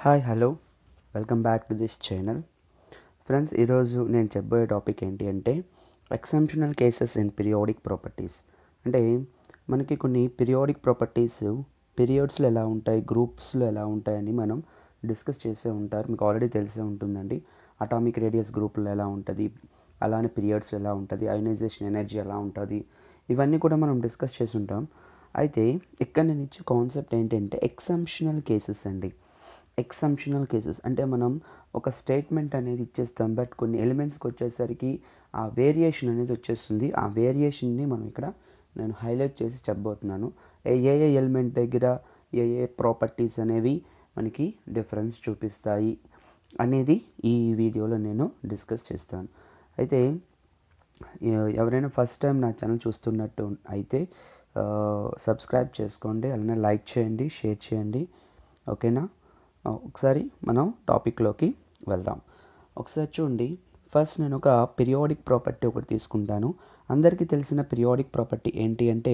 Hi hello welcome back to this channel. Friends, ఈరోజు నేను చెప్పబోయే టాపిక్ ఏంటి అంటే exceptional cases in periodic properties. అంటే మనకి కొన్ని పీరియాడిక్ ప్రాపర్టీస్ పీరియడ్స్లో ఎలా ఉంటాయి, గ్రూప్స్లో ఎలా ఉంటాయని మనం డిస్కస్ చేసే ఉంటారు. మీకు ఆల్రెడీ తెలిసే ఉంటుందండి. అటామిక్ రేడియస్ గ్రూప్లో ఎలా ఉంటుంది, అలానే పీరియడ్స్లో ఎలా ఉంటుంది, అయనైజేషన్ ఎనర్జీ ఎలా ఉంటుంది, ఇవన్నీ కూడా మనం డిస్కస్ చేసి ఉంటాం. అయితే ఇక్కడ నేను ఇచ్చే కాన్సెప్ట్ ఏంటంటే ఎక్సెప్షనల్ కేసెస్ అండి. ఎక్సెప్షనల్ కేసెస్ అంటే మనం ఒక స్టేట్మెంట్ అనేది ఇచ్చేస్తాం, బట్ కొన్ని ఎలిమెంట్స్కి వచ్చేసరికి ఆ వేరియేషన్ అనేది వచ్చేస్తుంది. ఆ వేరియేషన్ని మనం ఇక్కడ నేను హైలైట్ చేసి చెప్పబోతున్నాను. ఏ ఏ ఎలిమెంట్ దగ్గర ఏ ఏ ప్రాపర్టీస్ అనేవి మనకి డిఫరెన్స్ చూపిస్తాయి అనేది ఈ వీడియోలో నేను డిస్కస్ చేస్తాను. అయితే ఎవరైనా ఫస్ట్ టైం నా ఛానల్ చూస్తున్నట్టు అయితే సబ్స్క్రైబ్ చేసుకోండి, అలానే లైక్ చేయండి, షేర్ చేయండి. ఓకేనా? ఒకసారి మనం టాపిక్లోకి వెళ్దాం. ఒకసారి చూడండి, ఫస్ట్ నేను ఒక పీరియాడిక్ ప్రాపర్టీ ఒకటి తీసుకుంటాను. అందరికీ తెలిసిన పీరియాడిక్ ప్రాపర్టీ ఏంటి అంటే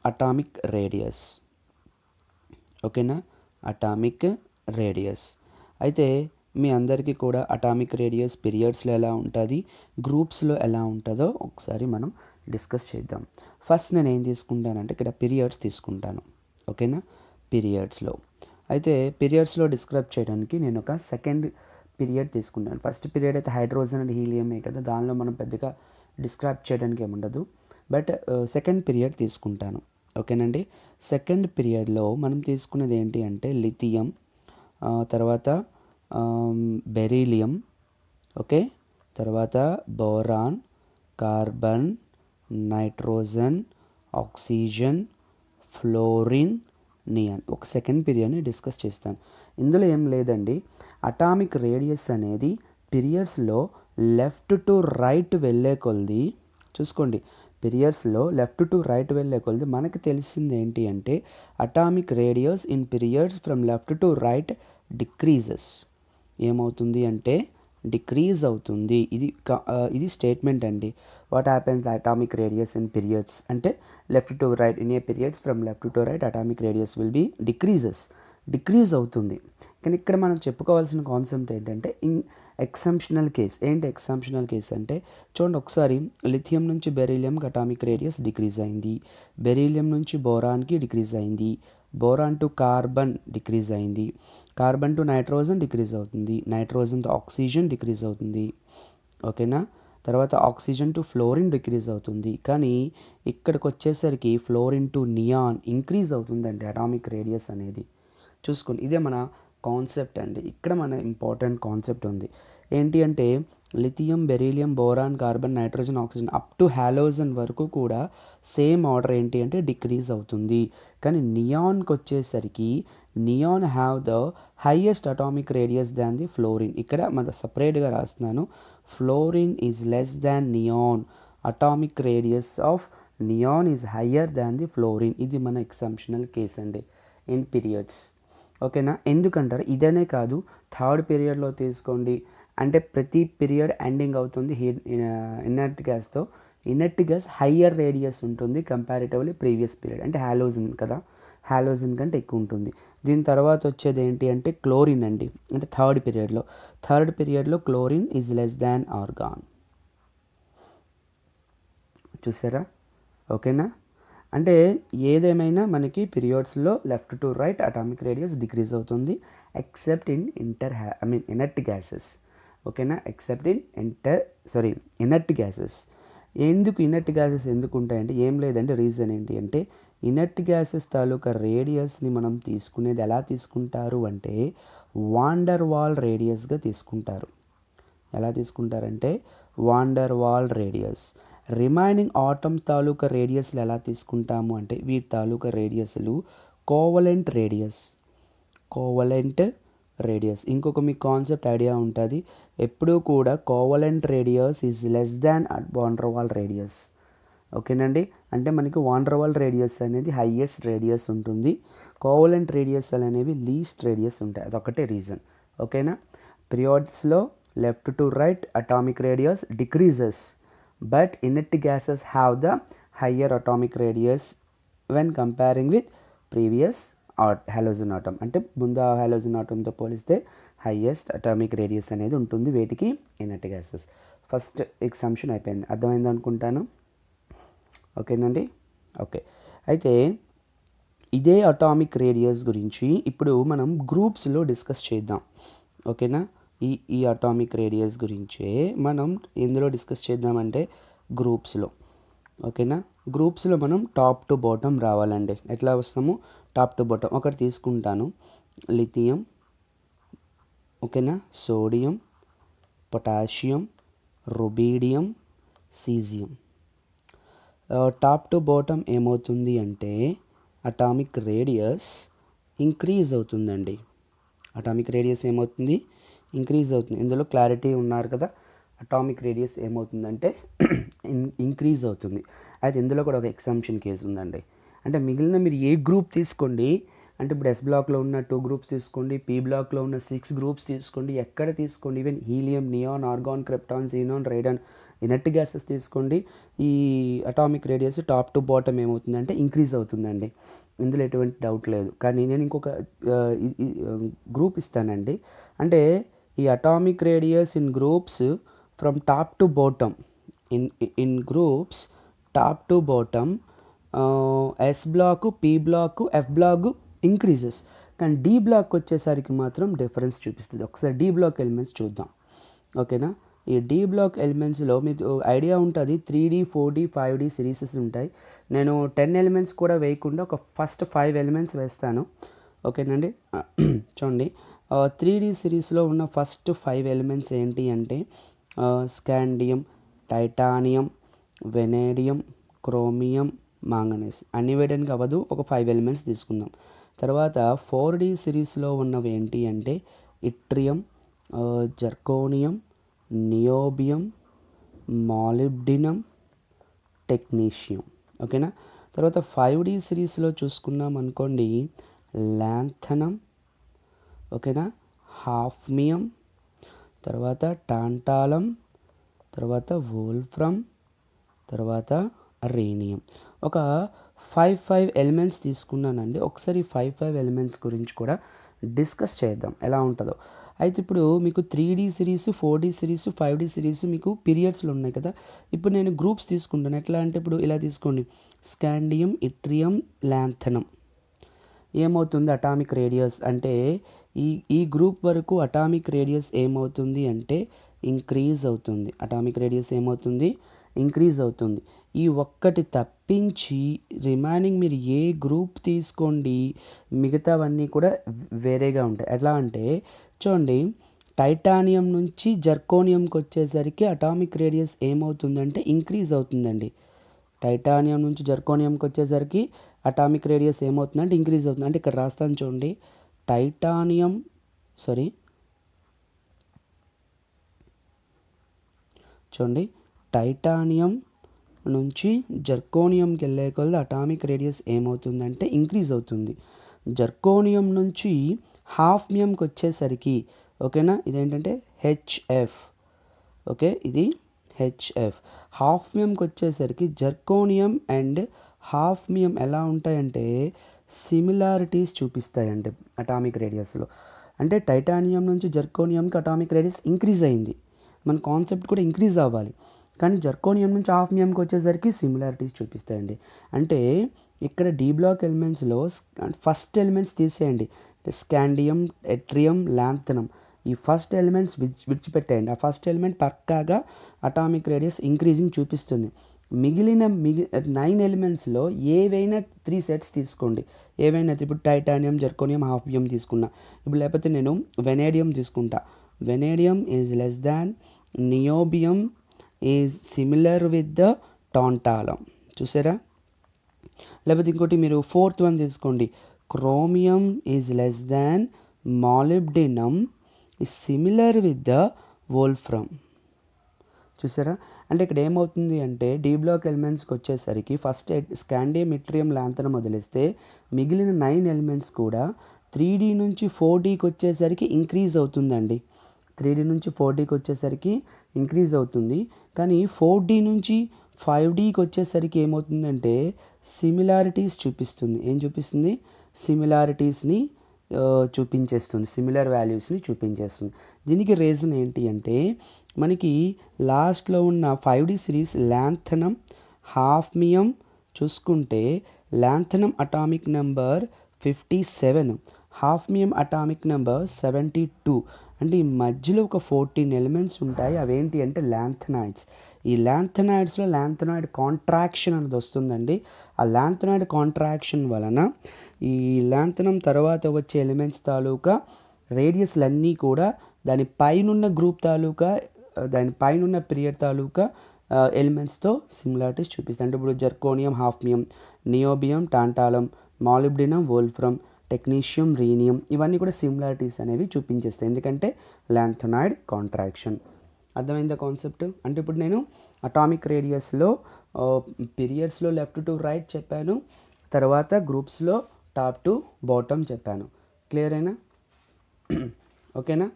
అటామిక్ రేడియస్. ఓకేనా? Atomic radius. అయితే మీ అందరికీ కూడా అటామిక్ రేడియస్ పీరియడ్స్లో ఎలా ఉంటుంది, గ్రూప్స్లో ఎలా ఉంటుందో ఒకసారి మనం డిస్కస్ చేద్దాం. ఫస్ట్ నేను ఏం తీసుకుంటానంటే ఇక్కడ పీరియడ్స్ తీసుకుంటాను. ఓకేనా? పీరియడ్స్లో అయితే పీరియడ్స్లో డిస్క్రైబ్ చేయడానికి నేను ఒక సెకండ్ పీరియడ్ తీసుకుంటాను. ఫస్ట్ పీరియడ్ అయితే హైడ్రోజన్ అండ్ హీలియమే కదా, దానిలో మనం పెద్దగా డిస్క్రైబ్ చేయడానికి ఏముండదు. బట్ సెకండ్ పీరియడ్ తీసుకుంటాను. ఓకేనండి? సెకండ్ పీరియడ్లో మనం తీసుకునేది ఏంటి అంటే లిథియం, తర్వాత బెరీలియం, ఓకే, తర్వాత boron, carbon, nitrogen, oxygen, fluorine, neon. ఒక సెకండ్ పీరియడ్ని డిస్కస్ చేస్తాను. ఇందులో ఏం లేదండి, అటామిక్ రేడియస్ అనేది పీరియడ్స్లో లెఫ్ట్ టు రైట్ వెళ్ళే కొలది, చూసుకోండి, పీరియడ్స్లో లెఫ్ట్ టు రైట్ వెళ్ళే కొలది మనకు తెలిసింది ఏంటి అంటే atomic radius in periods from left to right decreases. ఏమవుతుంది అంటే డిక్రీజ్ అవుతుంది. ఇది స్టేట్మెంట్ అండి. What happens atomic radius in periods అంటే left to right in a periods from left to right atomic radius will be decrease అవుతుంది. కానీ ఇక్కడ మనం చెప్పుకోవాల్సిన కాన్సెప్ట్ ఏంటంటే ఎక్సెప్షనల్ కేస్. ఏంటి ఎక్సెప్షనల్ కేస్ అంటే చూడండి ఒకసారి, లిథియం నుంచి బెరీలియంకి అటామిక్ రేడియస్ డిక్రీజ్ అయింది, బెరీలియం నుంచి బోరాన్కి డిక్రీజ్ అయింది, బోరాన్ టు కార్బన్ డిక్రీజ్ అయింది, కార్బన్ టు నైట్రోజన్ డిక్రీజ్ అవుతుంది, నైట్రోజన్ టు ఆక్సిజన్ డిక్రీజ్ అవుతుంది. ఓకేనా? తర్వాత ఆక్సిజన్ టు ఫ్లోరిన్ డిక్రీజ్ అవుతుంది. కానీ ఇక్కడికి వచ్చేసరికి ఫ్లోరిన్ టు నియాన్ ఇంక్రీజ్ అవుతుందండి అటామిక్ రేడియస్ అనేది. చూసుకోండి, ఇదే మన కాన్సెప్ట్ అండి. ఇక్కడ మన ఇంపార్టెంట్ కాన్సెప్ట్ ఉంది. ఏంటి అంటే lithium, beryllium, boron, carbon, nitrogen, oxygen up to halogen వరకు కూడా సేమ్ ఆర్డర్ ఏంటి అంటే డిక్రీజ్ అవుతుంది. కానీ నియాన్కి వచ్చేసరికి neon have the highest atomic radius than the fluorine. ఇక్కడ మనం సపరేట్గా రాస్తున్నాను, fluorine is less than neon, atomic radius of neon is higher than the fluorine. ఇది మన ఎక్సెప్షనల్ కేస్ అండి ఇన్ పీరియడ్స్. ఓకేనా? ఎందుకంటారు, ఇదనే కాదు, థర్డ్ పీరియడ్లో తీసుకోండి, అంటే ప్రతి పీరియడ్ ఎండింగ్ అవుతుంది ఇనర్ట్ గ్యాస్తో. ఇనర్ట్ గ్యాస్ హయ్యర్ రేడియస్ ఉంటుంది కంపారిటివ్లీ ప్రీవియస్ పీరియడ్. అంటే హాలోజన్ కదా, హాలోజన్ కంటే ఎక్కువ ఉంటుంది. దీని తర్వాత వచ్చేది ఏంటి అంటే క్లోరిన్ అండి. అంటే థర్డ్ పీరియడ్లో chlorine is less than argon. చూసారా? ఓకేనా? అంటే ఏదేమైనా మనకి పీరియడ్స్లో left to right atomic radius decrease అవుతుంది, ఎక్సెప్ట్ ఇన్ ఇనర్ట్ గ్యాసెస్. ఓకేనా? Except in inert gases. ఎందుకు ఇనర్ట్ గ్యాసెస్ ఎందుకు ఉంటాయంటే ఏం లేదంటే రీజన్ ఏంటి అంటే ఇనర్ట్ గ్యాసెస్ తాలూకా రేడియస్ని మనం తీసుకునేది ఎలా తీసుకుంటారు అంటే వాండర్ వాల్ రేడియస్గా తీసుకుంటారు. ఎలా తీసుకుంటారంటే వాండర్ వాల్ రేడియస్. రిమైనింగ్ ఆటమ్స్ తాలూకా రేడియస్లు ఎలా తీసుకుంటాము అంటే వీటి తాలూకా రేడియస్లు కోవలెంట్ రేడియస్. ఇంకొక మీకు కాన్సెప్ట్ ఐడియా ఉంటుంది, ఎప్పుడూ కూడా covalent radius is less than van der Waal radius. ఓకేనండి? అంటే మనకి వాండర్ వాల్ రేడియస్ అనేది హైయెస్ట్ రేడియస్ ఉంటుంది, కోవలెంట్ రేడియస్ అనేవి లీస్ట్ రేడియస్ ఉంటాయి. అదొకటే రీజన్. ఓకేనా? పీరియడ్స్లో left to right atomic radius decreases, but inert gases have the higher atomic radius when comparing with previous halogen atom. అంటే ముందు ఆ హాలోజన్ ఆటమ్తో పోలిస్తే హైయెస్ట్ అటామిక్ రేడియస్ అనేది ఉంటుంది వేటికి, ఇనర్ట్ గ్యాసెస్. ఫస్ట్ ఎగ్జామ్షన్ అయిపోయింది, అర్థమైంది అనుకుంటాను. ఓకేనండి. ఓకే, అయితే ఇదే అటామిక్ రేడియస్ గురించి ఇప్పుడు మనం గ్రూప్స్లో డిస్కస్ చేద్దాం. ఓకేనా, ఈ అటామిక్ రేడియస్ గురించే మనం ఎందులో డిస్కస్ చేద్దామంటే గ్రూప్స్లో. ఓకేనా, గ్రూప్స్లో మనం టాప్ టు బాటమ్ రావాలండి. ఎట్లా వస్తాము, టాప్ టు బాటమ్. ఒకటి తీసుకుంటాను, లిథియం, ఓకేనా, sodium, potassium, rubidium, caesium. Top to bottom ఏమవుతుంది అంటే అటామిక్ రేడియస్ ఇంక్రీజ్ అవుతుందండి. అటామిక్ రేడియస్ ఏమవుతుంది, ఇంక్రీజ్ అవుతుంది. ఇందులో క్లారిటీ ఉన్నారు కదా, అటామిక్ రేడియస్ ఏమవుతుందంటే ఇంక్రీజ్ అవుతుంది. అయితే ఇందులో కూడా ఒక ఎగ్జామ్షన్ కేసు ఉందండి. అంటే మిగిలిన మీరు ఏ గ్రూప్ తీసుకోండి, అంటే ఇప్పుడు ఎస్ బ్లాక్లో ఉన్న 2 గ్రూప్స్ తీసుకోండి, పీ బ్లాక్లో ఉన్న 6 గ్రూప్స్ తీసుకోండి, ఎక్కడ తీసుకోండి, even helium, neon, organ, krypton, xenon, radon, inert gases తీసుకోండి, ఈ atomic radius top to bottom ఏమవుతుందంటే ఇంక్రీజ్ అవుతుందండి. ఇందులో ఎటువంటి డౌట్ లేదు. కానీ నేను ఇంకొక గ్రూప్ ఇస్తానండి. అంటే ఈ atomic radius in groups from top to bottom, in groups top to bottom, S block, P block, F block increases. కానీ డి బ్లాక్ వచ్చేసరికి మాత్రం డిఫరెన్స్ చూపిస్తుంది. ఒకసారి డి బ్లాక్ ఎలిమెంట్స్ చూద్దాం. ఓకేనా, ఈ డి బ్లాక్ ఎలిమెంట్స్లో మీకు ఐడియా ఉంటుంది, 3D, 4D, 5D సిరీసెస్ ఉంటాయి. నేను 10 ఎలిమెంట్స్ కూడా వేయకుండా ఒక ఫస్ట్ 5 ఎలిమెంట్స్ వేస్తాను. ఓకేనండి. చూడండి, 3D సిరీస్లో ఉన్న ఫస్ట్ 5 ఎలిమెంట్స్ ఏంటి అంటే scandium, titanium, vanadium, chromium, manganese. అన్ని వేయడానికి అవ్వదు, ఒక 5 ఎలిమెంట్స్ తీసుకుందాం. తర్వాత 4D సిరీస్లో ఉన్నవి ఏంటి అంటే yttrium, zirconium, niobium, molybdenum, technetium. ఓకేనా. తర్వాత 5D సిరీస్లో చూసుకున్నాం అనుకోండి, ల్యాంథనం, ఓకేనా, హాఫ్మియం, తర్వాత టాంటాలం, తర్వాత వోల్ఫ్రమ్, తర్వాత రేనియం. ఒక 5 ఎలిమెంట్స్ తీసుకున్నానండి. ఒకసారి 5 ఎలిమెంట్స్ గురించి కూడా డిస్కస్ చేద్దాం ఎలా ఉంటుందో. అయితే ఇప్పుడు మీకు 3D series, 4D series, 5D series మీకు పీరియడ్స్లో ఉన్నాయి కదా. ఇప్పుడు నేను గ్రూప్స్ తీసుకుంటాను. ఎట్లా అంటే ఇప్పుడు ఇలా తీసుకోండి, స్కాండియం, ఇట్రియం, ల్యాంథనం. ఏమవుతుంది అటామిక్ రేడియస్ అంటే ఈ గ్రూప్ వరకు అటామిక్ రేడియస్ ఏమవుతుంది అంటే ఇంక్రీజ్ అవుతుంది. అటామిక్ రేడియస్ ఏమవుతుంది, ఇంక్రీజ్ అవుతుంది. ఈ ఒక్కటి తప్పించి రిమైనింగ్ మీరు ఏ గ్రూప్ తీసుకోండి మిగతావన్నీ కూడా వేరేగా ఉంటాయి. ఎట్లా అంటే చూడండి, టైటానియం నుంచి జర్కోనియంకి వచ్చేసరికి అటామిక్ రేడియస్ ఏమవుతుందంటే ఇంక్రీజ్ అవుతుందండి. టైటానియం నుంచి జర్కోనియంకి వచ్చేసరికి అటామిక్ రేడియస్ ఏమవుతుందంటే ఇంక్రీజ్ అవుతుంది. అంటే ఇక్కడ రాస్తాను చూడండి, టైటానియం నుంచి జర్కోనియంకి వెళ్ళే కొలది అటామిక్ రేడియస్ ఏమవుతుందంటే ఇంక్రీజ్ అవుతుంది. జర్కోనియం నుంచి హాఫ్మియంకి వచ్చేసరికి, ఓకేనా, ఇదేంటంటే హెచ్ఎఫ్. ఓకే, ఇది హెచ్ఎఫ్. హాఫ్మియంకి వచ్చేసరికి జర్కోనియం అండ్ హాఫ్మియం ఎలా ఉంటాయంటే సిమిలారిటీస్ చూపిస్తాయండి అటామిక్ రేడియస్లో. అంటే టైటానియం నుంచి జర్కోనియంకి అటామిక్ రేడియస్ ఇంక్రీజ్ అయింది, మన కాన్సెప్ట్ కూడా ఇంక్రీజ్ అవ్వాలి. కానీ జర్కోనియం నుంచి హాఫ్మియంకి వచ్చేసరికి సిమిలారిటీస్ చూపిస్తాయండి. అంటే ఇక్కడ డి బ్లాక్ ఎలిమెంట్స్లో ఫస్ట్ ఎలిమెంట్స్ తీసేయండి, స్కాండియం, ఎట్రియం, ల్యాంథనం. ఈ ఫస్ట్ ఎలిమెంట్స్ విడిచిపెట్టేయండి. ఆ ఫస్ట్ ఎలిమెంట్ పక్కాగా అటామిక్ రేడియస్ ఇంక్రీజింగ్ చూపిస్తుంది. మిగిలిన 9 ఎలిమెంట్స్లో ఏవైనా 3 సెట్స్ తీసుకోండి. ఏవైనా ఇప్పుడు టైటానియం, జర్కోనియం, హాఫ్మియం తీసుకున్నా. ఇప్పుడు లేకపోతే నేను వెనేడియం తీసుకుంటా. Vanadium is less than, niobium is similar with the tantalum. చూసారా? లేకపోతే ఇంకోటి మీరు 4th వన్ తీసుకోండి, chromium is less than, molybdenum is similar with the wolfram. చూసారా? అంటే ఇక్కడ ఏమవుతుంది అంటే డి బ్లాక్ ఎలిమెంట్స్కి వచ్చేసరికి ఫస్ట్ స్కాండియం, ఇట్రియం, ల్యాంథనం వదిలేస్తే మిగిలిన 9 ఎలిమెంట్స్ కూడా 3D నుంచి 4Dకి వచ్చేసరికి ఇంక్రీజ్ అవుతుందండి. 3D నుంచి 4Dకి వచ్చేసరికి ఇంక్రీజ్ అవుతుంది. కానీ 4D నుంచి 5Dకి వచ్చేసరికి ఏమవుతుందంటే సిమిలారిటీస్ చూపిస్తుంది. ఏం చూపిస్తుంది? సిమిలారిటీస్ని చూపించేస్తుంది, సిమిలర్ వాల్యూస్ని చూపించేస్తుంది. దీనికి రీజన్ ఏంటి అంటే మనకి లాస్ట్లో ఉన్న 5D సిరీస్ ల్యాంథనమ్, హాఫ్నియం చూసుకుంటే lanthanum atomic number 57, hafnium atomic number 72. అంటే ఈ మధ్యలో ఒక 14 ఎలిమెంట్స్ ఉంటాయి. అవేంటి అంటే ల్యాంథనాయిడ్స్. ఈ ల్యాంథనాయిడ్స్లో ల్యాంథనాయిడ్ కాంట్రాక్షన్ అనేది వస్తుందండి. ఆ ల్యాంథనాయిడ్ కాంట్రాక్షన్ వలన ఈ ల్యాంథనమ్ తర్వాత వచ్చే ఎలిమెంట్స్ తాలూకా రేడియస్లన్నీ కూడా దాని పైనున్న గ్రూప్ తాలూకా, దాని పైనున్న పీరియడ్ తాలూకా ఎలిమెంట్స్తో సిమిలారిటీస్ చూపిస్తాయి. అంటే ఇప్పుడు zirconium, hafnium, niobium, tantalum, molybdenum, wolfram, technetium, rhenium, ఇవన్నీ కూడా సిమిలారిటీస్ అనేవి చూపించేస్తాయి. ఎందుకంటే ల్యాంథనాయిడ్ కాంట్రాక్షన్. అర్థమైందా కాన్సెప్ట్? అంటే ఇప్పుడు నేను అటామిక్ రేడియస్లో పీరియడ్స్లో లెఫ్ట్ టు రైట్ చెప్పాను, తర్వాత గ్రూప్స్లో టాప్ టు బాటమ్ చెప్పాను. క్లియర్ అయినా? ఓకేనా?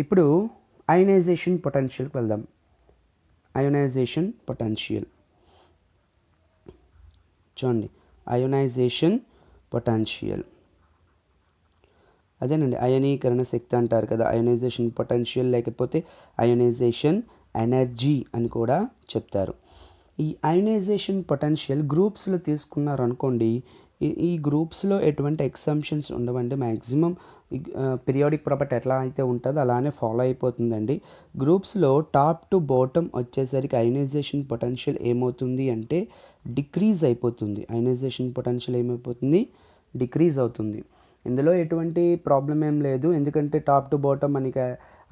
ఇప్పుడు అయనైజేషన్ పొటెన్షియల్కి వెళ్దాం. అయోనైజేషన్ పొటెన్షియల్ చూడండి. అయోనైజేషన్ పొటెన్షియల్ అదేనండి, అయనీకరణ శక్తి అంటారు కదా, అయోనైజేషన్ పొటెన్షియల్ లేకపోతే అయోనైజేషన్ ఎనర్జీ అని కూడా చెప్తారు. ఈ అయోనైజేషన్ పొటెన్షియల్ గ్రూప్స్లో తీసుకున్నారు అనుకోండి, ఈ గ్రూప్స్లో ఎటువంటి ఎక్సంప్షన్స్ ఉండవండి. మ్యాక్సిమం పీరియాడిక్ ప్రాపర్టీ ఎట్లా అయితే ఉంటుందో అలానే ఫాలో అయిపోతుందండి. గ్రూప్స్లో టాప్ టు బాటమ్ వచ్చేసరికి అయోనైజేషన్ పొటెన్షియల్ ఏమవుతుంది అంటే డిక్రీజ్ అయిపోతుంది. అయోనైజేషన్ పొటెన్షియల్ ఏమైపోతుంది? డిక్రీజ్ అవుతుంది. ఇందులో ఎటువంటి ప్రాబ్లం ఏం లేదు, ఎందుకంటే టాప్ టు బాటమ్ మనకి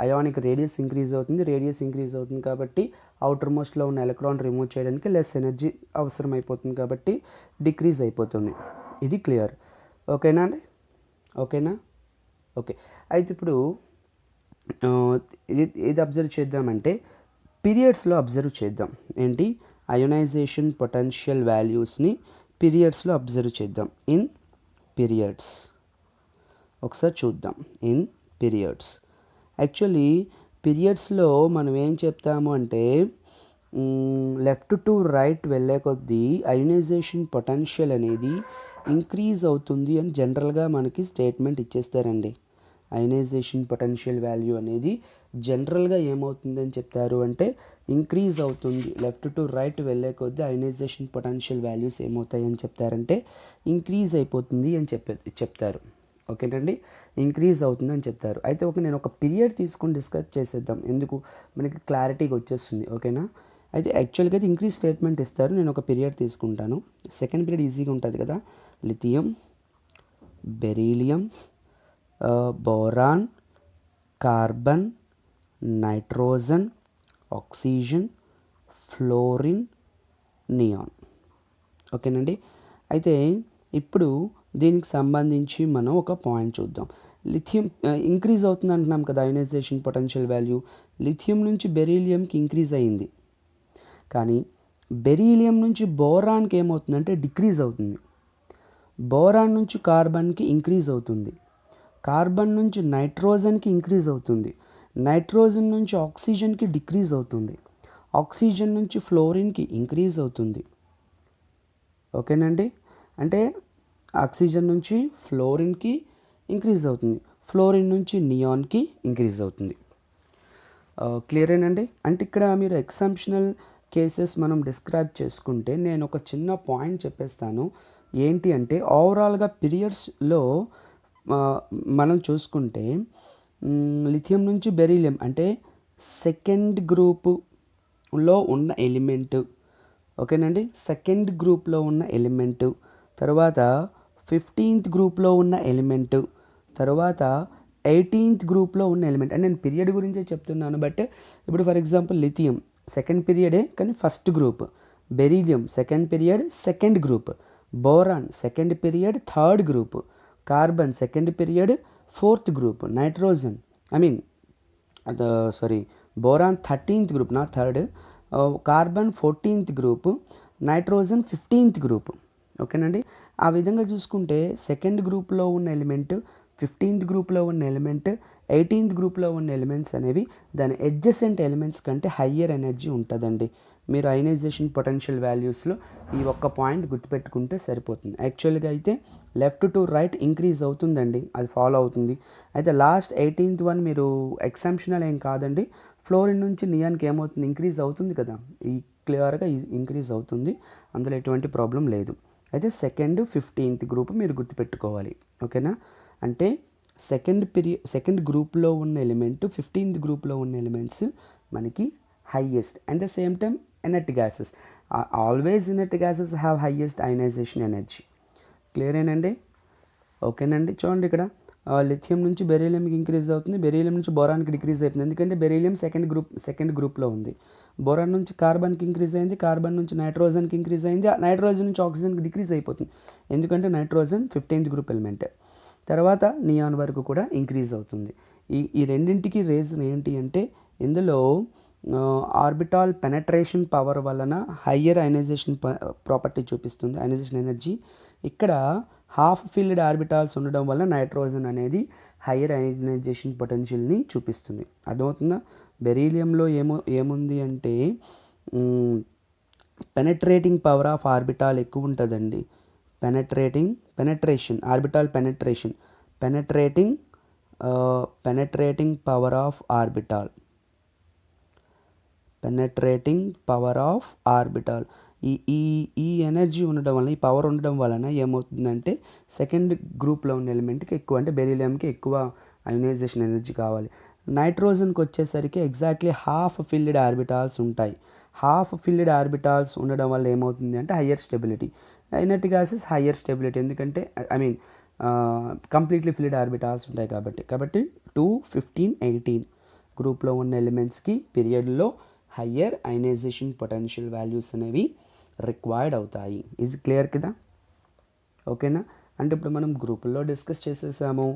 అయానిక్ రేడియస్ ఇంక్రీజ్ అవుతుంది. రేడియస్ ఇంక్రీజ్ అవుతుంది కాబట్టి అవుటర్ మోస్ట్లో ఉన్న ఎలక్ట్రాన్ రిమూవ్ చేయడానికి లెస్ ఎనర్జీ అవసరం అయిపోతుంది కాబట్టి డిక్రీజ్ అయిపోతుంది. ఇది క్లియర్. ఓకేనా అండి? ఓకేనా? ఓకే. అయితే ఇప్పుడు ఇది అబ్జర్వ్ చేద్దామంటే పీరియడ్స్లో అబ్జర్వ్ చేద్దాం. ఏంటి? అయోనైజేషన్ పొటెన్షియల్ వాల్యూస్ని పీరియడ్స్లో అబ్జర్వ్ చేద్దాం. ఇన్ పీరియడ్స్ ఒకసారి చూద్దాం. ఇన్ పీరియడ్స్ యాక్చువల్లీ పీరియడ్స్లో మనం ఏం చెప్తాము అంటే లెఫ్ట్ టు రైట్ వెళ్ళే కొద్దీ అయోనైజేషన్ పొటెన్షియల్ అనేది ఇంక్రీజ్ అవుతుంది అని జనరల్గా మనకి స్టేట్మెంట్ ఇచ్చేస్తారండి. అయోనైజేషన్ పొటెన్షియల్ వాల్యూ అనేది జనరల్గా ఏమవుతుందని చెప్తారు అంటే ఇంక్రీజ్ అవుతుంది. లెఫ్ట్ టు రైట్ వెళ్ళే కొద్దీ అయోనైజేషన్ పొటెన్షియల్ వాల్యూస్ ఏమవుతాయని చెప్తారంటే ఇంక్రీజ్ అయిపోతుంది అని చెప్తారు. ఓకేనండి, ఇంక్రీజ్ అవుతుంది అని చెప్తారు. అయితే నేను ఒక పీరియడ్ తీసుకొని డిస్కస్ చేసేద్దాం, ఎందుకు మనకి క్లారిటీగా వచ్చేస్తుంది. ఓకేనా? అయితే యాక్చువల్గా అయితే ఇంక్రీజ్ స్టేట్మెంట్ ఇస్తారు. నేను ఒక పీరియడ్ తీసుకుంటాను. సెకండ్ పీరియడ్ ఈజీగా ఉంటుంది కదా. Lithium, beryllium, boron, carbon, nitrogen, oxygen, fluorine, neon. ఓకేనండి. అయితే ఇప్పుడు దీనికి సంబంధించి మనం ఒక పాయింట్ చూద్దాం. లిథియం ఇంక్రీజ్ అవుతుంది అంటున్నాం కదా అయోనైజేషన్ పొటెన్షియల్ వాల్యూ. లిథియం నుంచి బెరీలియంకి ఇంక్రీజ్ అయ్యింది, కానీ బెరీలియం నుంచి బోరాన్కి ఏమవుతుందంటే డిక్రీజ్ అవుతుంది. బోరాన్ నుంచి కార్బన్కి ఇంక్రీజ్ అవుతుంది. కార్బన్ నుంచి నైట్రోజన్కి ఇంక్రీజ్ అవుతుంది. నైట్రోజన్ నుంచి ఆక్సిజన్కి డిక్రీజ్ అవుతుంది. ఆక్సిజన్ నుంచి ఫ్లోరిన్కి ఇంక్రీజ్ అవుతుంది. ఓకేనండి. అంటే ఆక్సిజన్ నుంచి ఫ్లోరిన్కి ఇంక్రీజ్ అవుతుంది, ఫ్లోరిన్ నుంచి నియాన్కి ఇంక్రీజ్ అవుతుంది. క్లియరేనండి? అంటే ఇక్కడ మీరు ఎక్సెప్షనల్ కేసెస్ మనం డిస్క్రైబ్ చేసుకుంటే నేను ఒక చిన్న పాయింట్ చెప్పేస్తాను. ఏంటి అంటే ఓవరాల్గా పీరియడ్స్లో మనం చూసుకుంటే లిథియం నుంచి బెరీలియం అంటే సెకండ్ గ్రూపులో ఉన్న ఎలిమెంటు, ఓకేనండి, సెకండ్ గ్రూప్లో ఉన్న ఎలిమెంటు, తర్వాత 15th గ్రూప్లో ఉన్న ఎలిమెంటు, తర్వాత 18th గ్రూప్లో ఉన్న ఎలిమెంట్. అంటే నేను పీరియడ్ గురించే చెప్తున్నాను. బట్ ఇప్పుడు ఫర్ ఎగ్జాంపుల్ లిథియం సెకండ్ పీరియడే కానీ first group, beryllium second period second group, boron second period third group, carbon second period fourth group, nitrogen boron 13th group నా third, carbon 14th group, nitrogen 15th group. ఓకేనండి. ఆ విధంగా చూసుకుంటే second గ్రూప్లో ఉన్న element, 15th గ్రూప్లో ఉన్న element, 18th గ్రూప్లో ఉన్న ఎలిమెంట్స్ అనేవి దాని అడ్జసెంట్ ఎలిమెంట్స్ కంటే హయ్యర్ ఎనర్జీ ఉంటుందండి. మీరు అయనైజేషన్ పొటెన్షియల్ వాల్యూస్లో ఈ ఒక్క పాయింట్ గుర్తుపెట్టుకుంటే సరిపోతుంది. యాక్చువల్గా అయితే లెఫ్ట్ టు రైట్ ఇంక్రీజ్ అవుతుందండి, అది ఫాలో అవుతుంది. అయితే లాస్ట్ 18th వన్ మీరు ఎక్సెప్షనల్ ఏం కాదండి, ఫ్లోరిన్ నుంచి నియాన్కి ఏమవుతుంది, ఇంక్రీజ్ అవుతుంది కదా, ఈ క్లియర్గా ఇంక్రీజ్ అవుతుంది, అందులో ఎటువంటి ప్రాబ్లం లేదు. అయితే సెకండ్ 15th గ్రూప్ మీరు గుర్తుపెట్టుకోవాలి, ఓకేనా. అంటే సెకండ్ గ్రూప్లో ఉన్న ఎలిమెంట్ 15th గ్రూప్లో ఉన్న ఎలిమెంట్స్ మనకి highest. At the same time inert gases, always inert gases have highest ionisation energy. Clear ఏనండి, ఓకేనండి. చూడండి ఇక్కడ లిథియం నుంచి బెరీలియంకి ఇంక్రీజ్ అవుతుంది, బెరీలియం నుంచి బోరాన్కి డిక్రీజ్ అవుతుంది, ఎందుకంటే బెరీలియం సెకండ్ గ్రూప్లో ఉంది. బోరాన్ నుంచి కార్బన్కి ఇంక్రీజ్ అయింది, కార్బన్ నుంచి నైట్రోజన్కి ఇంక్రీజ్ అయింది, నైట్రోజన్ నుంచి ఆక్సిజన్కి డిక్రీజ్ అయిపోతుంది, ఎందుకంటే నైట్రోజన్ 15th గ్రూప్ ఎలిమెంట్. తర్వాత నియాన్ వరకు కూడా ఇంక్రీజ్ అవుతుంది. ఈ రెండింటికి రీజన్ ఏంటి అంటే ఇందులో ఆర్బిటాల్ పెనట్రేషన్ పవర్ వలన హయ్యర్ అయనైజేషన్ ప్రాపర్టీ చూపిస్తుంది, అయనైజేషన్ ఎనర్జీ. ఇక్కడ హాఫ్ ఫిల్డ్ ఆర్బిటాల్స్ ఉండడం వల్ల నైట్రోజన్ అనేది హయ్యర్ అయనైజేషన్ పొటెన్షియల్ని చూపిస్తుంది. అర్థమవుతుందా? బెరీలియంలో ఏముంది అంటే పెనట్రేటింగ్ పవర్ ఆఫ్ ఆర్బిటాల్ ఎక్కువ ఉంటుందండి. Penetration orbital penetrating power of orbital ఈ ఎనర్జీ ఉండడం వలన, ఈ పవర్ ఉండడం వలన ఏమవుతుందంటే సెకండ్ గ్రూప్లో ఉన్న ఎలిమెంట్కి ఎక్కువ, అంటే బెరీలియంకి ఎక్కువ అయనైజేషన్ ఎనర్జీ కావాలి. నైట్రోజన్కి వచ్చేసరికి ఎగ్జాక్ట్లీ హాఫ్ ఫిల్డ్ ఆర్బిటాల్స్ ఉంటాయి. హాఫ్ ఫిల్డ్ ఆర్బిటాల్స్ ఉండడం వల్ల ఏమవుతుంది అంటే higher stability. Inert gases higher stability, ఎందుకంటే కంప్లీట్లీ ఫిల్డ్ ఆర్బిటాల్స్ ఉంటాయి కాబట్టి 2, 15, 18 గ్రూప్లో ఉన్న ఎలిమెంట్స్కి పీరియడ్లో హయ్యర్ అయనైజేషన్ పొటెన్షియల్ వాల్యూస్ అనేవి రిక్వైర్డ్ అవుతాయి. ఇది క్లియర్ కదా, ఓకేనా. అంటే ఇప్పుడు మనం గ్రూపుల్లో డిస్కస్ చేసేసాము,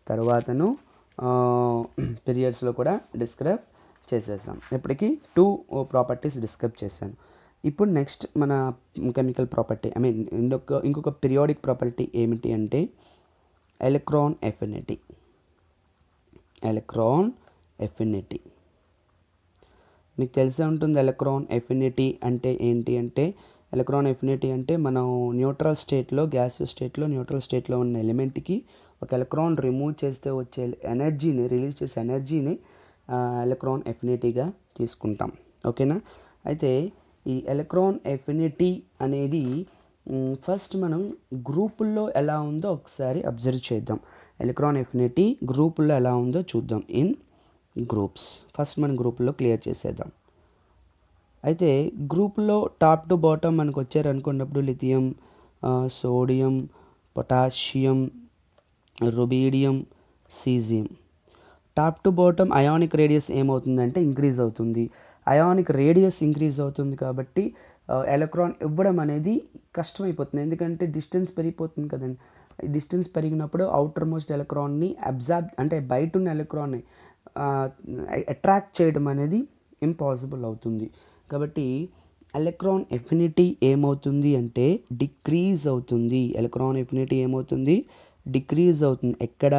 తర్వాతను పీరియడ్స్లో కూడా డిస్క్రైబ్ చేసేసాం. ఇప్పటికీ 2 ప్రాపర్టీస్ డిస్క్రైబ్ చేశాను. ఇప్పుడు నెక్స్ట్ మన కెమికల్ ప్రాపర్టీ, ఇంకొక పీరియాడిక్ ప్రాపర్టీ ఏమిటి అంటే ఎలక్ట్రాన్ ఎఫినిటీ. మీకు తెలిసే ఉంటుంది ఎలక్ట్రాన్ ఎఫినిటీ అంటే ఏంటి అంటే, ఎలక్ట్రాన్ ఎఫినిటీ అంటే మనం న్యూట్రల్ స్టేట్లో, గ్యాసియస్ స్టేట్లో, న్యూట్రల్ స్టేట్లో ఉన్న ఎలిమెంట్కి ఒక ఎలక్ట్రాన్ రిమూవ్ చేస్తే వచ్చే ఎనర్జీని, రిలీజ్ చేసే ఎనర్జీని ఎలక్ట్రాన్ ఎఫినిటీగా తీసుకుంటాం, ఓకేనా. అయితే ఈ ఎలక్ట్రాన్ ఎఫినిటీ అనేది ఫస్ట్ మనం గ్రూపుల్లో ఎలా ఉందో ఒకసారి అబ్జర్వ్ చేద్దాం. ఎలక్ట్రాన్ ఎఫినిటీ గ్రూపుల్లో ఎలా ఉందో చూద్దాం. ఇన్ గ్రూప్స్ ఫస్ట్ మనం గ్రూపుల్లో క్లియర్ చేసేద్దాం. అయితే గ్రూపులో టాప్ టు బాటమ్ మనకు వచ్చారనుకున్నప్పుడు lithium, sodium, potassium, rubidium, caesium. Top to bottom ionic radius ఏమవుతుందంటే ఇంక్రీజ్ అవుతుంది. అయానిక్ రేడియస్ ఇంక్రీజ్ అవుతుంది కాబట్టి ఎలక్ట్రాన్ ఇవ్వడం అనేది కష్టమైపోతుంది, ఎందుకంటే డిస్టెన్స్ పెరిగిపోతుంది కదండి. డిస్టెన్స్ పెరిగినప్పుడు అవుటర్ మోస్ట్ ఎలక్ట్రాన్ని అంటే బయట ఉన్న ఎలక్ట్రాన్ని అట్రాక్ట్ చేయడం అనేది ఇంపాసిబుల్ అవుతుంది. కాబట్టి ఎలక్ట్రాన్ ఎఫినిటీ ఏమవుతుంది అంటే డిక్రీజ్ అవుతుంది. ఎలక్ట్రాన్ ఎఫినిటీ ఏమవుతుంది, డిక్రీజ్ అవుతుంది. ఎక్కడ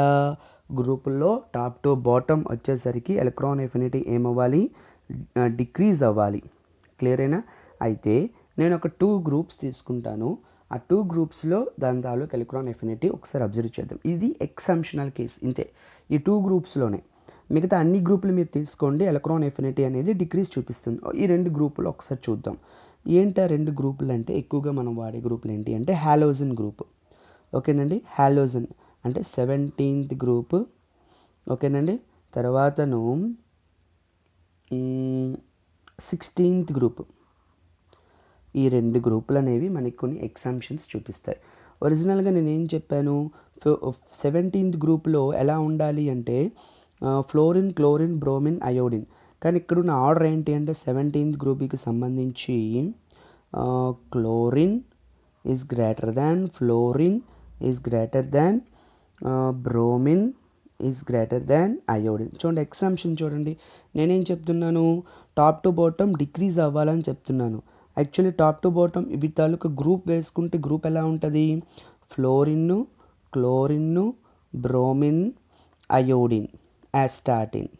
గ్రూపుల్లో టాప్ టు బాటమ్ వచ్చేసరికి ఎలక్ట్రాన్ ఎఫినిటీ ఏమవ్వాలి, డిక్రీజ్ అవ్వాలి. క్లియరేనా? అయితే నేను ఒక 2 గ్రూప్స్ తీసుకుంటాను. ఆ 2 గ్రూప్స్లో దాని తాలూకు ఎలక్ట్రాన్ ఎఫినిటీ ఒకసారి అబ్జర్వ్ చేద్దాం. ఇది ఎక్సెప్షనల్ కేస్, ఇంతే. ఈ 2 గ్రూప్స్లోనే, మిగతా అన్ని గ్రూపులు మీరు తీసుకోండి, ఎలక్ట్రాన్ ఎఫినిటీ అనేది డిక్రీజ్ చూపిస్తుంది. ఈ 2 గ్రూపులు ఒకసారి చూద్దాం. ఏంటి ఆ 2 గ్రూపులు అంటే, ఎక్కువగా మనం వాడే గ్రూపులు ఏంటి అంటే హాలోజన్ గ్రూప్, ఓకేనండి. హాలోజన్ అంటే 17th గ్రూప్, ఓకేనండి. తర్వాతను 16th గ్రూప్. ఈ 2 గ్రూపులు అనేవి మనకి కొన్ని ఎగ్జాంప్షన్స్ చూపిస్తాయి. ఒరిజినల్గా నేను ఏం చెప్పాను, 17th గ్రూప్లో ఎలా ఉండాలి అంటే ఫ్లోరిన్, క్లోరిన్, బ్రోమిన్, అయోడిన్. కానీ ఇక్కడున్న ఆర్డర్ ఏంటి అంటే 17th గ్రూప్కి సంబంధించి chlorine is greater than, fluorine is greater than, bromine is greater than iodine. చూడండి ఎగ్జాంప్షన్ చూడండి. నేనేం చెప్తున్నాను, టాప్ టు బాటమ్ డిక్రీజ్ అవ్వాలని చెప్తున్నాను. యాక్చువల్లీ టాప్ టు బాటమ్ ఇవి తాలూకు గ్రూప్ వేసుకుంటే గ్రూప్ ఎలా ఉంటుంది, ఫ్లోరిన్, క్లోరిన్, బ్రోమిన్, అయోడిన్, యాస్టాటిన్,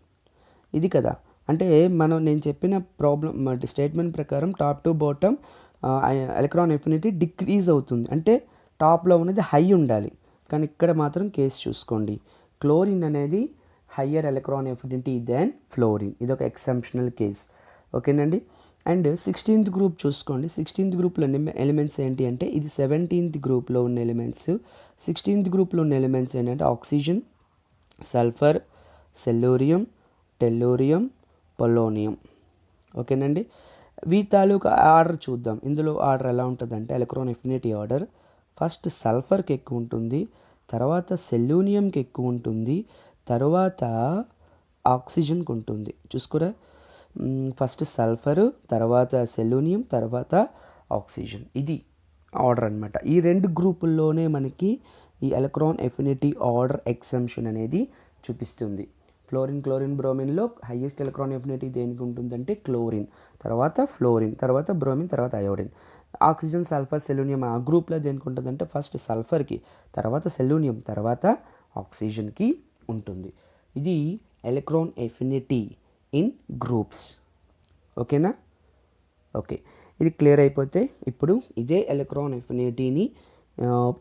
ఇది కదా. అంటే నేను చెప్పిన స్టేట్మెంట్ ప్రకారం top to bottom electron affinity decrease అవుతుంది, అంటే టాప్లో ఉన్నది హై ఉండాలి. కానీ ఇక్కడ మాత్రం కేసు చూసుకోండి, క్లోరిన్ అనేది higher electron affinity then fluorine. ఇది ఒక ఎక్సెప్షనల్ కేస్. ఓకేనండి. అండ్ 16th గ్రూప్ చూసుకోండి. 16th గ్రూప్లో ఎలిమెంట్స్ ఏంటి అంటే ఇది 17th గ్రూప్లో ఉన్న ఎలిమెంట్స్. 16th గ్రూప్లో ఉన్న ఎలిమెంట్స్ ఏంటంటే ఆక్సిజన్, సల్ఫర్, సెల్యూరియం, టెల్లూరియం, పొలోనియం. ఓకేనండి. వీటి తాలూకా ఆర్డర్ చూద్దాం. ఇందులో ఆర్డర్ ఎలా ఉంటుందంటే ఎలక్ట్రాన్ ఎఫినిటీ ఆర్డర్ ఫస్ట్ సల్ఫర్కి ఎక్కువ ఉంటుంది, తర్వాత సెల్యూనియంకి ఎక్కువ ఉంటుంది, తర్వాత ఆక్సిజన్కి ఉంటుంది. చూసుకోరా, ఫస్ట్ సల్ఫరు, తర్వాత సెల్యూనియం, తర్వాత ఆక్సిజన్. ఇది ఆర్డర్ అనమాట. ఈ 2 గ్రూపుల్లోనే మనకి ఈ ఎలక్ట్రాన్ ఎఫినిటీ ఆర్డర్ ఎక్సెంప్షన్ అనేది చూపిస్తుంది. క్లోరిన్, బ్రోమిన్లో హైయెస్ట్ ఎలక్ట్రాన్ ఎఫినిటీ దేనికి ఉంటుందంటే క్లోరిన్, తర్వాత ఫ్లోరిన్, తర్వాత బ్రోమిన్, తర్వాత అయోడిన్. ఆక్సిజన్, సల్ఫర్, సెల్యూనియం ఆ గ్రూప్లో దేనికి ఉంటుందంటే ఫస్ట్ సల్ఫర్కి, తర్వాత సెల్యూనియం, తర్వాత ఆక్సిజన్కి ఉంటుంది. ఇది ఎలక్ట్రాన్ ఎఫినిటీ ఇన్ గ్రూప్స్. ఓకేనా? ఓకే, ఇది క్లియర్ అయిపోతే ఇప్పుడు ఇదే ఎలక్ట్రాన్ ఎఫినిటీని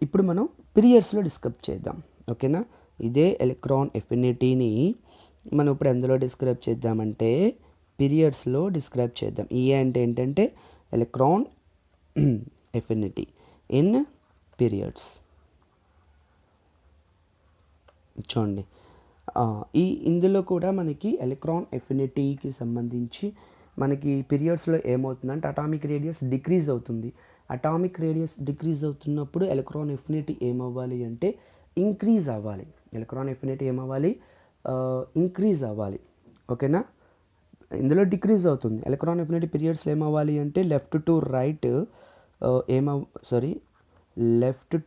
ఇప్పుడు మనం పీరియడ్స్లో డిస్క్రైబ్ చేద్దాం. ఓకేనా? ఇదే ఎలక్ట్రాన్ ఎఫినిటీని మనం ఇప్పుడు ఎందులో డిస్క్రైబ్ చేద్దామంటే పీరియడ్స్లో డిస్క్రైబ్ చేద్దాం. ఏ అంటే ఏంటంటే ఎలక్ట్రాన్ ఎఫినిటీ ఇన్ పీరియడ్స్. చూడండి, ఇందులో కూడా మనకి ఎలక్ట్రాన్ ఎఫినిటీకి సంబంధించి మనకి పీరియడ్స్లో ఏమవుతుందంటే అటామిక్ రేడియస్ డిక్రీజ్ అవుతుంది. అటామిక్ రేడియస్ డిక్రీజ్ అవుతున్నప్పుడు ఎలక్ట్రాన్ ఎఫినిటీ ఏమవ్వాలి అంటే ఇంక్రీజ్ అవ్వాలి. ఎలక్ట్రాన్ ఎఫినిటీ ఏమవ్వాలి? ఇంక్రీజ్ అవ్వాలి. ఓకేనా? ఇందులో డిక్రీజ్ అవుతుంది. ఎలక్ట్రాన్ ఎఫినిటీ పీరియడ్స్లో ఏమవ్వాలి అంటే left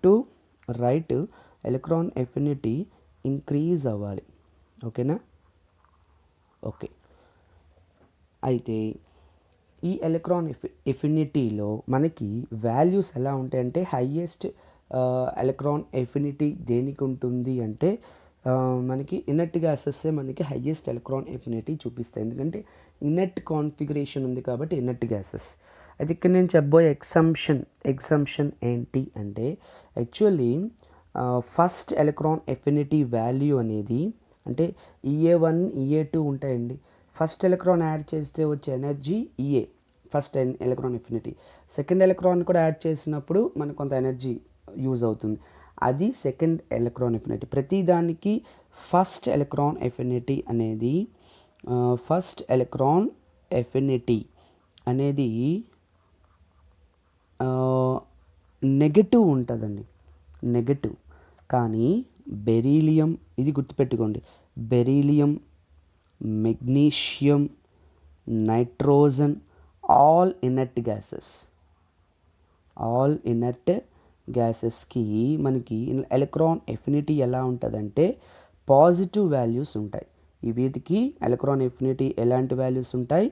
to right electron affinity increase అవ్వాలి. ఓకేనా? ఓకే, అయితే ఈ ఎలక్ట్రాన్ ఎఫినిటీలో మనకి వాల్యూస్ ఎలా ఉంటాయంటే హైయెస్ట్ ఎలక్ట్రాన్ ఎఫినిటీ దేనికి ఉంటుంది అంటే మనకి ఇనర్ట్ గ్యాసెస్సే మనకి హైయెస్ట్ ఎలక్ట్రాన్ ఎఫినిటీ చూపిస్తాయి. ఎందుకంటే ఇనర్ట్ కాన్ఫిగరేషన్ ఉంది కాబట్టి ఇనర్ట్ గ్యాసెస్. అయితే ఇక్కడ నేను చెప్పబోయే ఎగ్జంప్షన్ ఏంటి అంటే actually first electron affinity value అనేది అంటే EA1 EA2 ఉంటాయండి. ఫస్ట్ ఎలక్ట్రాన్ యాడ్ చేస్తే వచ్చే energy EA, first electron affinity. Second electron కూడా యాడ్ చేసినప్పుడు మనకు కొంత ఎనర్జీ యూజ్ అవుతుంది, అది సెకండ్ ఎలక్ట్రాన్ ఎఫినిటీ. ప్రతిదానికి ఫస్ట్ ఎలక్ట్రాన్ ఎఫినిటీ అనేది నెగటివ్ ఉంటుందండి, నెగటివ్. కానీ బెరీలియం, ఇది గుర్తుపెట్టుకోండి, beryllium, magnesium, nitrogen all inert గ్యాసెస్కి మనకి ఎలక్ట్రాన్ ఎఫినిటీ ఎలా ఉంటుందంటే పాజిటివ్ వాల్యూస్ ఉంటాయి. వీటికి ఎలక్ట్రాన్ ఎఫినిటీ ఎలాంటి వాల్యూస్ ఉంటాయి?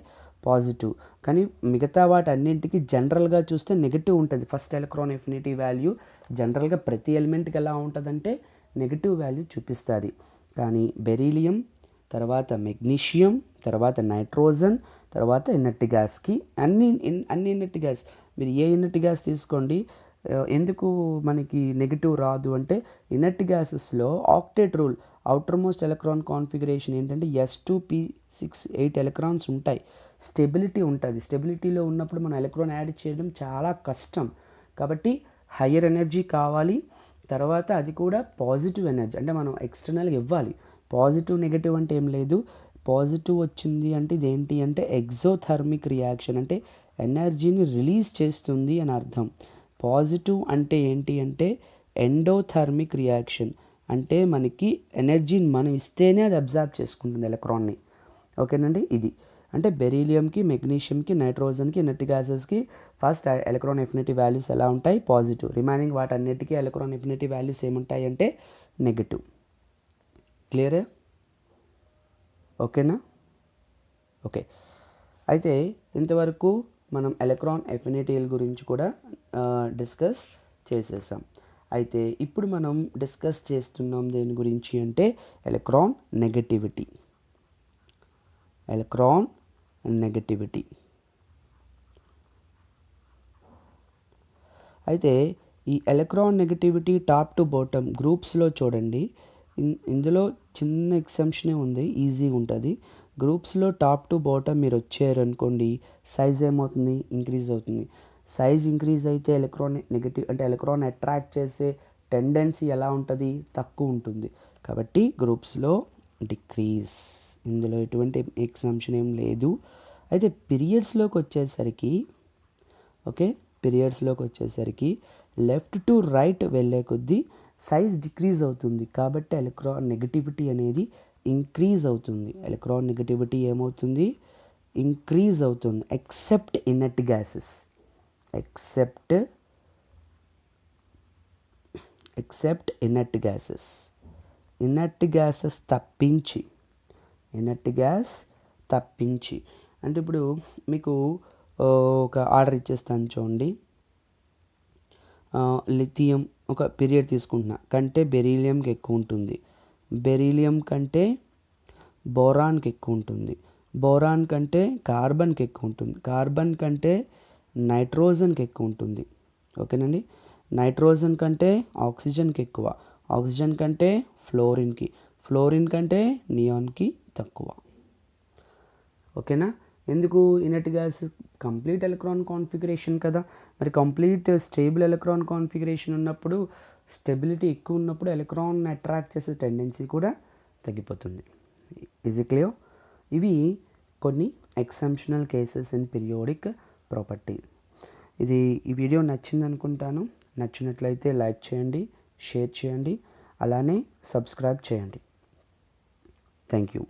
పాజిటివ్. కానీ మిగతా వాటి అన్నింటికి జనరల్గా చూస్తే నెగిటివ్ ఉంటుంది. ఫస్ట్ ఎలక్ట్రాన్ ఎఫినిటీ వాల్యూ జనరల్గా ప్రతి ఎలిమెంట్కి ఎలా ఉంటుందంటే నెగిటివ్ వాల్యూ చూపిస్తుంది. కానీ బెరీలియం, తర్వాత మెగ్నీషియం, తర్వాత నైట్రోజన్, తర్వాత ఇనర్ట్ గ్యాస్కి అన్ని ఇనర్ట్ గ్యాస్, మీరు ఏ ఇనర్ట్ గ్యాస్ తీసుకోండి, ఎందుకు మనకి నెగిటివ్ రాదు అంటే ఇనర్ట్ గ్యాసెస్లో octet rule, outermost electron configuration ఏంటంటే S2p6 8 ఎలక్ట్రాన్స్ ఉంటాయి. స్టెబిలిటీ ఉంటుంది. స్టెబిలిటీలో ఉన్నప్పుడు మనం ఎలక్ట్రాన్ యాడ్ చేయడం చాలా కష్టం. కాబట్టి హయ్యర్ ఎనర్జీ కావాలి, తర్వాత అది కూడా పాజిటివ్ ఎనర్జీ, అంటే మనం ఎక్స్టర్నల్గా ఇవ్వాలి. పాజిటివ్ నెగిటివ్ అంటే ఏం లేదు. పాజిటివ్ వచ్చింది అంటే ఇదేంటి అంటే ఎగ్జోథర్మిక్ రియాక్షన్, అంటే ఎనర్జీని రిలీజ్ చేస్తుంది అని అర్థం. పాజిటివ్ అంటే ఏంటి అంటే ఎండోథర్మిక్ రియాక్షన్, అంటే మనకి ఎనర్జీని మనం ఇస్తేనే అది అబ్జర్వ్ చేసుకుంటుంది ఎలక్ట్రాన్ని. ఓకేనండి? ఇది అంటే బెరీలియంకి, మెగ్నీషియంకి, నైట్రోజన్కి, ఇనర్ట్ గ్యాసెస్కి ఫస్ట్ ఎలక్ట్రాన్ ఎఫినిటీ వాల్యూస్ ఎలా ఉంటాయి? పాజిటివ్. రిమైనింగ్ వాటన్నిటికీ ఎలక్ట్రాన్ ఎఫినిటీ వాల్యూస్ ఏముంటాయి అంటే నెగిటివ్. క్లియరే? ఓకేనా? ఓకే, అయితే ఇంతవరకు మనం ఎలక్ట్రాన్ ఎఫినిటీల గురించి కూడా డిస్కస్ చేసేసాం. అయితే ఇప్పుడు మనం డిస్కస్ చేస్తున్నాం దేని గురించి అంటే ఎలక్ట్రాన్ నెగటివిటీ. Electron negativity. అయితే ఈ electronegativity top to bottom గ్రూప్స్లో చూడండి, ఇందులో చిన్న ఎక్సెప్షనే ఉంది, ఈజీగా ఉంటుంది. గ్రూప్స్లో టాప్ టు బాటమ్ మీరు వచ్చారు అనుకోండి, సైజ్ ఏమవుతుంది, ఇంక్రీజ్ అవుతుంది. సైజ్ ఇంక్రీజ్ అయితే ఎలక్ట్రాన్ నెగటివ్ అంటే ఎలక్ట్రాన్ అట్రాక్ట్ చేసే టెండెన్సీ ఎలా ఉంటుంది, తక్కువ ఉంటుంది. కాబట్టి గ్రూప్స్లో డిక్రీజ్, ఇందులో ఎటువంటి ఎగ్జామ్షన్ ఏం లేదు. అయితే పీరియడ్స్లోకి వచ్చేసరికి లెఫ్ట్ టు రైట్ వెళ్ళే కొద్దీ సైజ్ డిక్రీజ్ అవుతుంది. కాబట్టి ఎలక్ట్రాన్ నెగటివిటీ అనేది ఇంక్రీజ్ అవుతుంది. ఎలక్ట్రాన్ నెగటివిటీ ఏమవుతుంది, ఇంక్రీజ్ అవుతుంది. Except inert gases, except inert gases తప్పించి. అంటే ఇప్పుడు మీకు ఒక ఆర్డర్ ఇచ్చేస్తాను చూడండి. లిథియం ఒక పీరియడ్ తీసుకుంటున్నా కంటే బెరీలియంకి ఎక్కువ ఉంటుంది, బెరీలియం కంటే బోరాన్కి ఎక్కువ ఉంటుంది, బోరాన్ కంటే కార్బన్కి ఎక్కువ ఉంటుంది, కార్బన్ కంటే నైట్రోజన్కి ఎక్కువ ఉంటుంది. ఓకేనండి. నైట్రోజన్ కంటే ఆక్సిజన్కి ఎక్కువ, ఆక్సిజన్ కంటే ఫ్లోరిన్ కంటే నియాన్కి తక్కువ. ఓకేనా. ఎందుకు inert gas complete electron configuration కదా. మరి కంప్లీట్ స్టేబుల్ ఎలక్ట్రాన్ కాన్ఫిగరేషన్ ఉన్నప్పుడు, స్టెబిలిటీ ఎక్కువ ఉన్నప్పుడు ఎలక్ట్రాన్ అట్రాక్ట్ చేసే టెండెన్సీ కూడా తగ్గిపోతుంది. Is it clear? ఇవి కొన్ని exceptional cases in periodic property. ఈ వీడియో నచ్చింది అనుకుంటాను. నచ్చినట్లయితే లైక్ చేయండి, షేర్ చేయండి, అలానే సబ్స్క్రైబ్ చేయండి. Thank you.